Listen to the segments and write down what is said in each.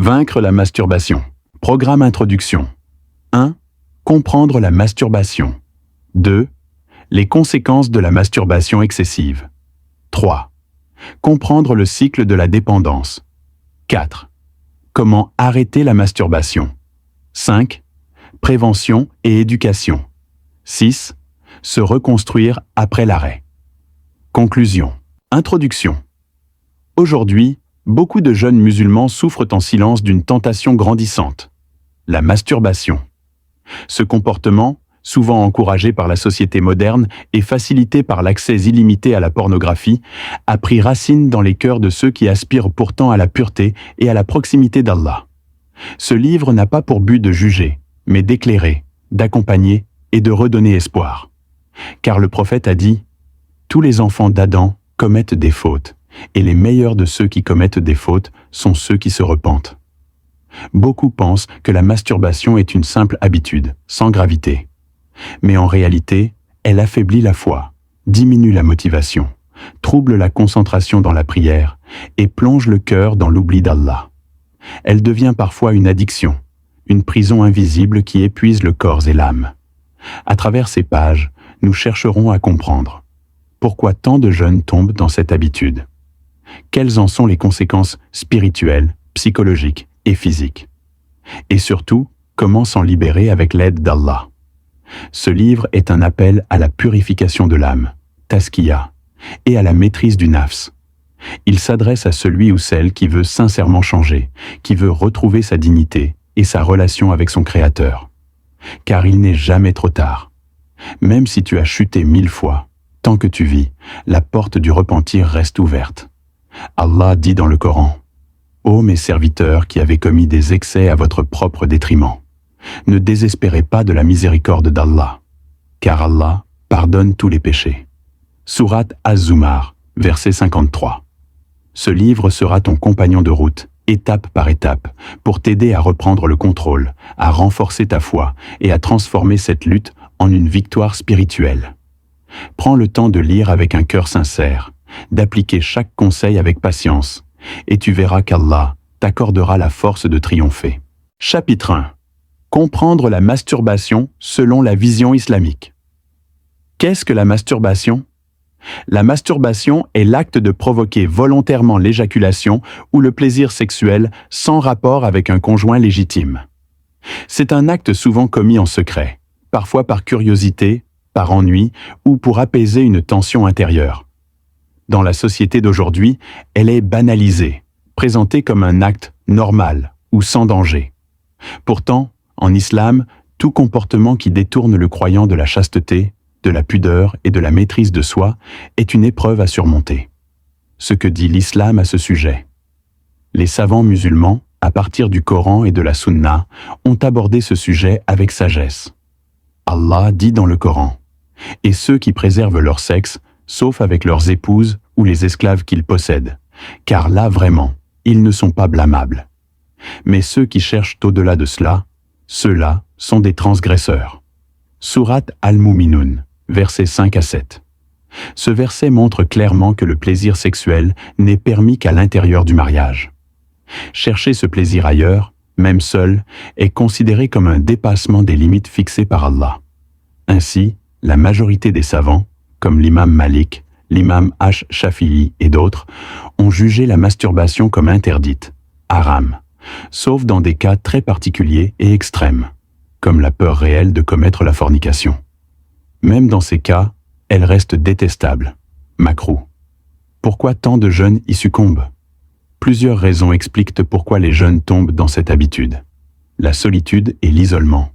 Vaincre la masturbation. Programme introduction. 1. Comprendre la masturbation. 2. Les conséquences de la masturbation excessive. 3. Comprendre le cycle de la dépendance. 4. Comment arrêter la masturbation. 5. Prévention et éducation. 6. Se reconstruire après l'arrêt. Conclusion. Introduction. Aujourd'hui, beaucoup de jeunes musulmans souffrent en silence d'une tentation grandissante, la masturbation. Ce comportement, souvent encouragé par la société moderne et facilité par l'accès illimité à la pornographie, a pris racine dans les cœurs de ceux qui aspirent pourtant à la pureté et à la proximité d'Allah. Ce livre n'a pas pour but de juger, mais d'éclairer, d'accompagner et de redonner espoir. Car le prophète a dit « Tous les enfants d'Adam commettent des fautes, et les meilleurs de ceux qui commettent des fautes sont ceux qui se repentent. » Beaucoup pensent que la masturbation est une simple habitude, sans gravité. Mais en réalité, elle affaiblit la foi, diminue la motivation, trouble la concentration dans la prière et plonge le cœur dans l'oubli d'Allah. Elle devient parfois une addiction, une prison invisible qui épuise le corps et l'âme. À travers ces pages, nous chercherons à comprendre pourquoi tant de jeunes tombent dans cette habitude. Quelles en sont les conséquences spirituelles, psychologiques et physiques? Et surtout, comment s'en libérer avec l'aide d'Allah? Ce livre est un appel à la purification de l'âme, taskiya, et à la maîtrise du nafs. Il s'adresse à celui ou celle qui veut sincèrement changer, qui veut retrouver sa dignité et sa relation avec son Créateur. Car il n'est jamais trop tard. Même si tu as chuté 1000 fois, tant que tu vis, la porte du repentir reste ouverte. Allah dit dans le Coran, « Ô mes serviteurs qui avez commis des excès à votre propre détriment, ne désespérez pas de la miséricorde d'Allah, car Allah pardonne tous les péchés. » Sourate Az-Zumar, verset 53. Ce livre sera ton compagnon de route, étape par étape, pour t'aider à reprendre le contrôle, à renforcer ta foi et à transformer cette lutte en une victoire spirituelle. Prends le temps de lire avec un cœur sincère, d'appliquer chaque conseil avec patience, et tu verras qu'Allah t'accordera la force de triompher. Chapitre 1. Comprendre la masturbation selon la vision islamique. Qu'est-ce que la masturbation? La masturbation est l'acte de provoquer volontairement l'éjaculation ou le plaisir sexuel sans rapport avec un conjoint légitime. C'est un acte souvent commis en secret, parfois par curiosité, par ennui ou pour apaiser une tension intérieure. Dans la société d'aujourd'hui, elle est banalisée, présentée comme un acte normal ou sans danger. Pourtant, en islam, tout comportement qui détourne le croyant de la chasteté, de la pudeur et de la maîtrise de soi est une épreuve à surmonter. Ce que dit l'islam à ce sujet. Les savants musulmans, à partir du Coran et de la Sunna, ont abordé ce sujet avec sagesse. Allah dit dans le Coran, « Et ceux qui préservent leur sexe, sauf avec leurs épouses ou les esclaves qu'ils possèdent, car là vraiment, ils ne sont pas blâmables. Mais ceux qui cherchent au-delà de cela, ceux-là sont des transgresseurs. » Sourate Al-Mu'minun, versets 5 à 7. Ce verset montre clairement que le plaisir sexuel n'est permis qu'à l'intérieur du mariage. Chercher ce plaisir ailleurs, même seul, est considéré comme un dépassement des limites fixées par Allah. Ainsi, la majorité des savants, comme l'imam Malik, l'imam Ash-Shafi'i et d'autres, ont jugé la masturbation comme interdite, haram, sauf dans des cas très particuliers et extrêmes, comme la peur réelle de commettre la fornication. Même dans ces cas, elle reste détestable, makrouh. Pourquoi tant de jeunes y succombent? Plusieurs raisons expliquent pourquoi les jeunes tombent dans cette habitude. La solitude et l'isolement.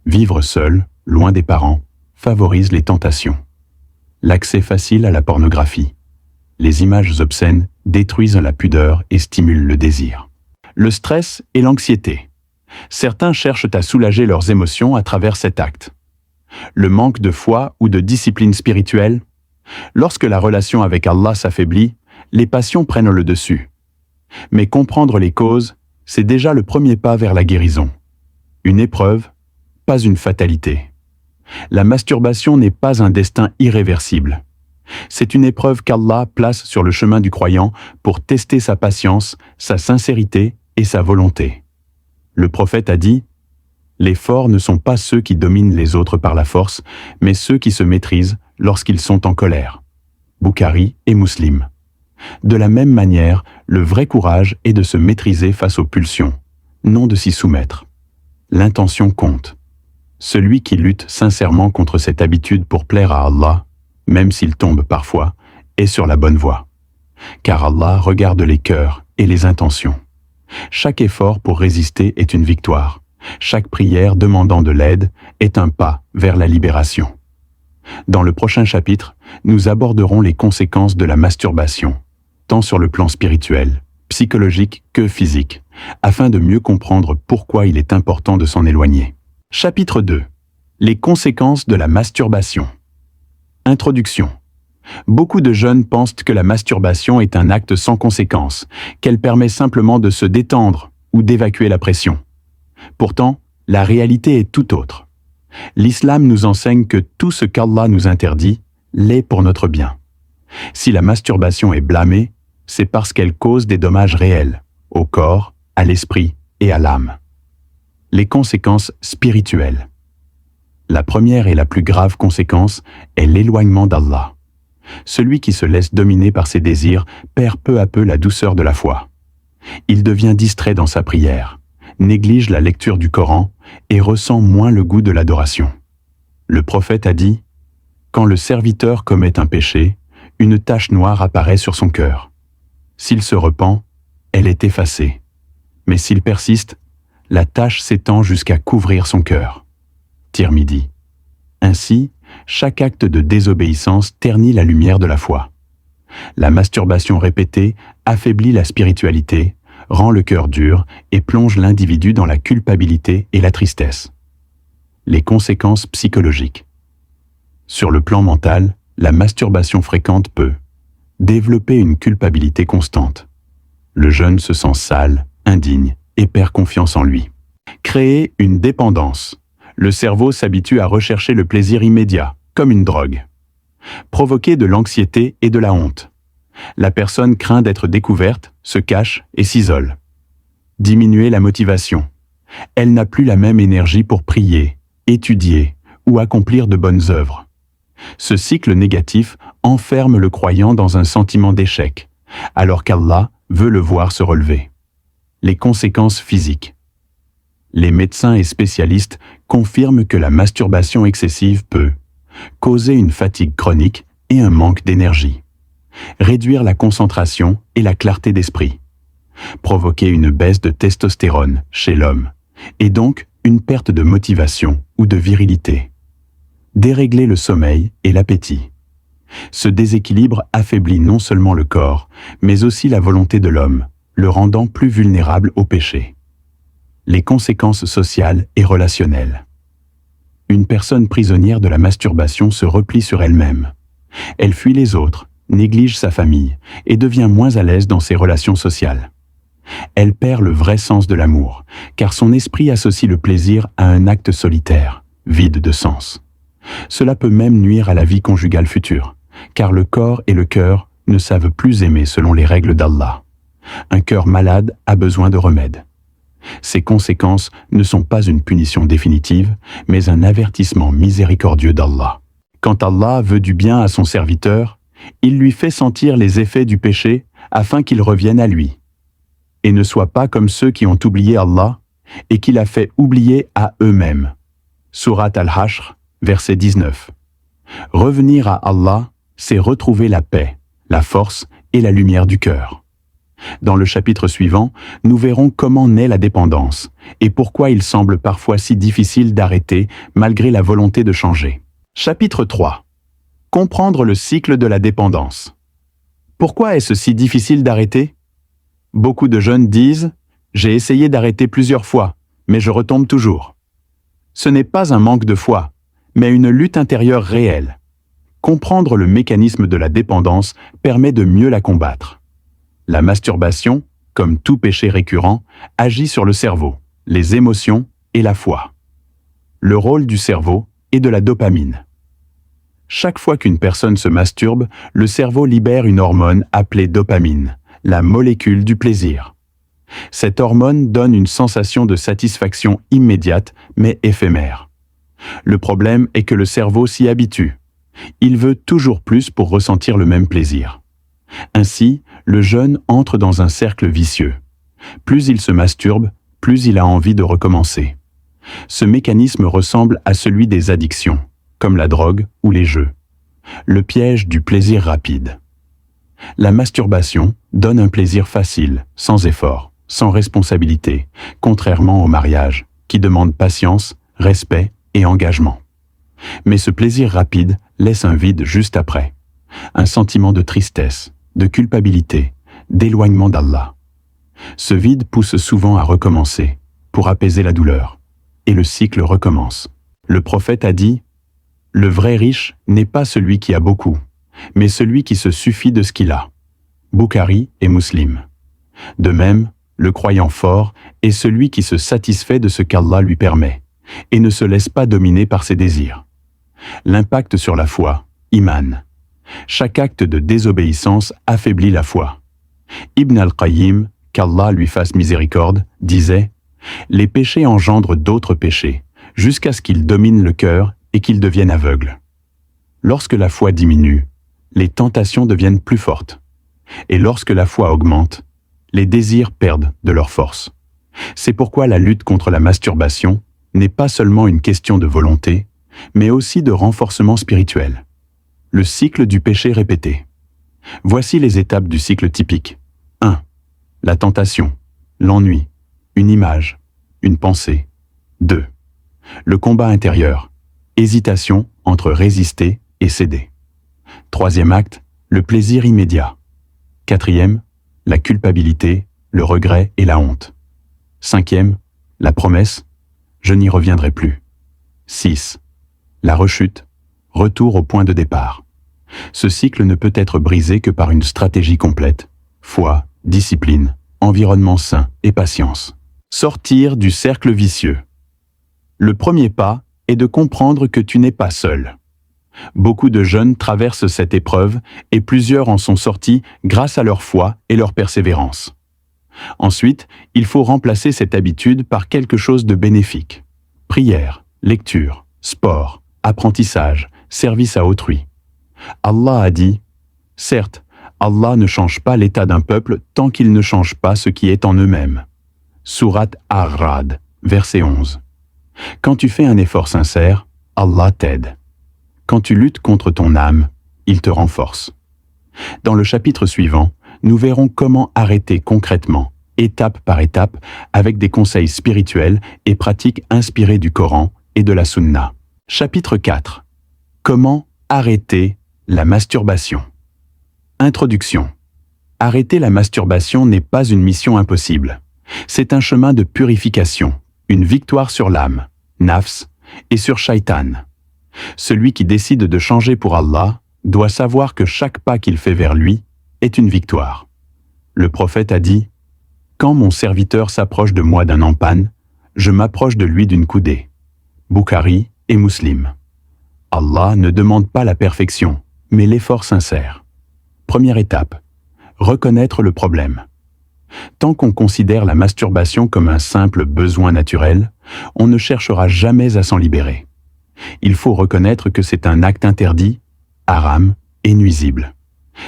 Vivre seul, loin des parents, favorise les tentations. L'accès facile à la pornographie. Les images obscènes détruisent la pudeur et stimulent le désir. Le stress et l'anxiété. Certains cherchent à soulager leurs émotions à travers cet acte. Le manque de foi ou de discipline spirituelle. Lorsque la relation avec Allah s'affaiblit, les passions prennent le dessus. Mais comprendre les causes, c'est déjà le premier pas vers la guérison. Une épreuve, pas une fatalité. La masturbation n'est pas un destin irréversible. C'est une épreuve qu'Allah place sur le chemin du croyant pour tester sa patience, sa sincérité et sa volonté. Le prophète a dit « Les forts ne sont pas ceux qui dominent les autres par la force, mais ceux qui se maîtrisent lorsqu'ils sont en colère. » Bukhari et Muslim. De la même manière, le vrai courage est de se maîtriser face aux pulsions, non de s'y soumettre. L'intention compte. Celui qui lutte sincèrement contre cette habitude pour plaire à Allah, même s'il tombe parfois, est sur la bonne voie. Car Allah regarde les cœurs et les intentions. Chaque effort pour résister est une victoire. Chaque prière demandant de l'aide est un pas vers la libération. Dans le prochain chapitre, nous aborderons les conséquences de la masturbation, tant sur le plan spirituel, psychologique que physique, afin de mieux comprendre pourquoi il est important de s'en éloigner. Chapitre 2. Les conséquences de la masturbation. Introduction. Beaucoup de jeunes pensent que la masturbation est un acte sans conséquence, qu'elle permet simplement de se détendre ou d'évacuer la pression. Pourtant, la réalité est tout autre. L'islam nous enseigne que tout ce qu'Allah nous interdit l'est pour notre bien. Si la masturbation est blâmée, c'est parce qu'elle cause des dommages réels, au corps, à l'esprit et à l'âme. Les conséquences spirituelles. La première et la plus grave conséquence est l'éloignement d'Allah. Celui qui se laisse dominer par ses désirs perd peu à peu la douceur de la foi. Il devient distrait dans sa prière, néglige la lecture du Coran et ressent moins le goût de l'adoration. Le prophète a dit « Quand le serviteur commet un péché, une tache noire apparaît sur son cœur. S'il se repent, elle est effacée. Mais s'il persiste, la tache s'étend jusqu'à couvrir son cœur. » Tirmidhi. Ainsi, chaque acte de désobéissance ternit la lumière de la foi. La masturbation répétée affaiblit la spiritualité, rend le cœur dur et plonge l'individu dans la culpabilité et la tristesse. Les conséquences psychologiques. Sur le plan mental, la masturbation fréquente peut développer une culpabilité constante. Le jeune se sent sale, indigne et perd confiance en lui. Créer une dépendance. Le cerveau s'habitue à rechercher le plaisir immédiat, comme une drogue. Provoquer de l'anxiété et de la honte. La personne craint d'être découverte, se cache et s'isole. Diminuer la motivation. Elle n'a plus la même énergie pour prier, étudier ou accomplir de bonnes œuvres. Ce cycle négatif enferme le croyant dans un sentiment d'échec, alors qu'Allah veut le voir se relever. Les conséquences physiques. Les médecins et spécialistes confirment que la masturbation excessive peut causer une fatigue chronique et un manque d'énergie, réduire la concentration et la clarté d'esprit, provoquer une baisse de testostérone chez l'homme, et donc une perte de motivation ou de virilité, dérégler le sommeil et l'appétit. Ce déséquilibre affaiblit non seulement le corps, mais aussi la volonté de l'homme, le rendant plus vulnérable au péché. Les conséquences sociales et relationnelles. Une personne prisonnière de la masturbation se replie sur elle-même. Elle fuit les autres, néglige sa famille et devient moins à l'aise dans ses relations sociales. Elle perd le vrai sens de l'amour, car son esprit associe le plaisir à un acte solitaire, vide de sens. Cela peut même nuire à la vie conjugale future, car le corps et le cœur ne savent plus aimer selon les règles d'Allah. Un cœur malade a besoin de remède. Ces conséquences ne sont pas une punition définitive, mais un avertissement miséricordieux d'Allah. Quand Allah veut du bien à son serviteur, il lui fait sentir les effets du péché afin qu'il revienne à lui. Et ne soit pas comme ceux qui ont oublié Allah et qu'il a fait oublier à eux-mêmes. Sourate Al-Hashr, verset 19. Revenir à Allah, c'est retrouver la paix, la force et la lumière du cœur. Dans le chapitre suivant, nous verrons comment naît la dépendance et pourquoi il semble parfois si difficile d'arrêter malgré la volonté de changer. Chapitre 3. Comprendre le cycle de la dépendance. Pourquoi est-ce si difficile d'arrêter? Beaucoup de jeunes disent « J'ai essayé d'arrêter plusieurs fois, mais je retombe toujours ». Ce n'est pas un manque de foi, mais une lutte intérieure réelle. Comprendre le mécanisme de la dépendance permet de mieux la combattre. La masturbation, comme tout péché récurrent, agit sur le cerveau, les émotions et la foi. Le rôle du cerveau est de la dopamine. Chaque fois qu'une personne se masturbe, le cerveau libère une hormone appelée dopamine, la molécule du plaisir. Cette hormone donne une sensation de satisfaction immédiate, mais éphémère. Le problème est que le cerveau s'y habitue. Il veut toujours plus pour ressentir le même plaisir. Ainsi, le jeune entre dans un cercle vicieux. Plus il se masturbe, plus il a envie de recommencer. Ce mécanisme ressemble à celui des addictions, comme la drogue ou les jeux. Le piège du plaisir rapide. La masturbation donne un plaisir facile, sans effort, sans responsabilité, contrairement au mariage, qui demande patience, respect et engagement. Mais ce plaisir rapide laisse un vide juste après. Un sentiment de tristesse, de culpabilité, d'éloignement d'Allah. Ce vide pousse souvent à recommencer, pour apaiser la douleur. Et le cycle recommence. Le prophète a dit « Le vrai riche n'est pas celui qui a beaucoup, mais celui qui se suffit de ce qu'il a. » Bukhari et Muslim. De même, le croyant fort est celui qui se satisfait de ce qu'Allah lui permet, et ne se laisse pas dominer par ses désirs. L'impact sur la foi, iman. Chaque acte de désobéissance affaiblit la foi. Ibn al-Qayyim, qu'Allah lui fasse miséricorde, disait « Les péchés engendrent d'autres péchés, jusqu'à ce qu'ils dominent le cœur et qu'ils deviennent aveugles. » Lorsque la foi diminue, les tentations deviennent plus fortes. Et lorsque la foi augmente, les désirs perdent de leur force. C'est pourquoi la lutte contre la masturbation n'est pas seulement une question de volonté, mais aussi de renforcement spirituel. Le cycle du péché répété. Voici les étapes du cycle typique. 1. La tentation, l'ennui, une image, une pensée. 2. Le combat intérieur, hésitation entre résister et céder. 3e acte, le plaisir immédiat. 4e, la culpabilité, le regret et la honte. 5e, la promesse, je n'y reviendrai plus. 6. La rechute, retour au point de départ. Ce cycle ne peut être brisé que par une stratégie complète, foi, discipline, environnement sain et patience. Sortir du cercle vicieux. Le premier pas est de comprendre que tu n'es pas seul. Beaucoup de jeunes traversent cette épreuve et plusieurs en sont sortis grâce à leur foi et leur persévérance. Ensuite, il faut remplacer cette habitude par quelque chose de bénéfique. Prière, lecture, sport, apprentissage, service à autrui. Allah a dit « Certes, Allah ne change pas l'état d'un peuple tant qu'il ne change pas ce qui est en eux-mêmes. » Sourate Ar-Ra'd, verset 11. Quand tu fais un effort sincère, Allah t'aide. Quand tu luttes contre ton âme, il te renforce. Dans le chapitre suivant, nous verrons comment arrêter concrètement, étape par étape, avec des conseils spirituels et pratiques inspirés du Coran et de la Sunna. Chapitre 4. Comment arrêter la masturbation. Introduction. Arrêter la masturbation n'est pas une mission impossible. C'est un chemin de purification, une victoire sur l'âme, nafs, et sur shaitan. Celui qui décide de changer pour Allah doit savoir que chaque pas qu'il fait vers lui est une victoire. Le prophète a dit « Quand mon serviteur s'approche de moi d'un empan, je m'approche de lui d'une coudée. » Bukhari et Muslim. Allah ne demande pas la perfection, mais l'effort sincère. Première étape. Reconnaître le problème. Tant qu'on considère la masturbation comme un simple besoin naturel, on ne cherchera jamais à s'en libérer. Il faut reconnaître que c'est un acte interdit, haram et nuisible.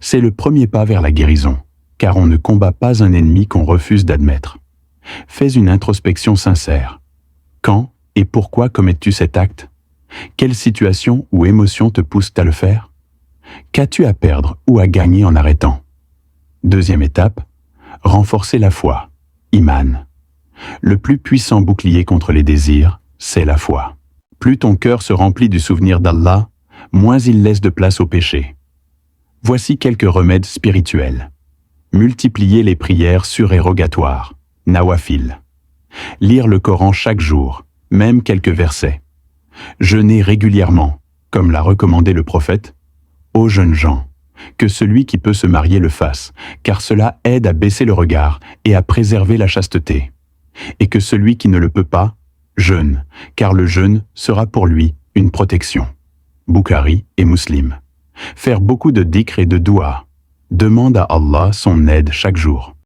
C'est le premier pas vers la guérison, car on ne combat pas un ennemi qu'on refuse d'admettre. Fais une introspection sincère. Quand et pourquoi commets-tu cet acte? Quelle situation ou émotion te pousse à le faire? Qu'as-tu à perdre ou à gagner en arrêtant? Deuxième étape, renforcer la foi, iman. Le plus puissant bouclier contre les désirs, c'est la foi. Plus ton cœur se remplit du souvenir d'Allah, moins il laisse de place au péché. Voici quelques remèdes spirituels. Multiplier les prières surérogatoires, nawafil. Lire le Coran chaque jour, même quelques versets. Jeûner régulièrement, comme l'a recommandé le prophète. Ô jeunes gens, que celui qui peut se marier le fasse, car cela aide à baisser le regard et à préserver la chasteté. Et que celui qui ne le peut pas, jeûne, car le jeûne sera pour lui une protection. Bukhari et Muslim. Faire beaucoup de dhikr et de doua. Demande à Allah son aide chaque jour.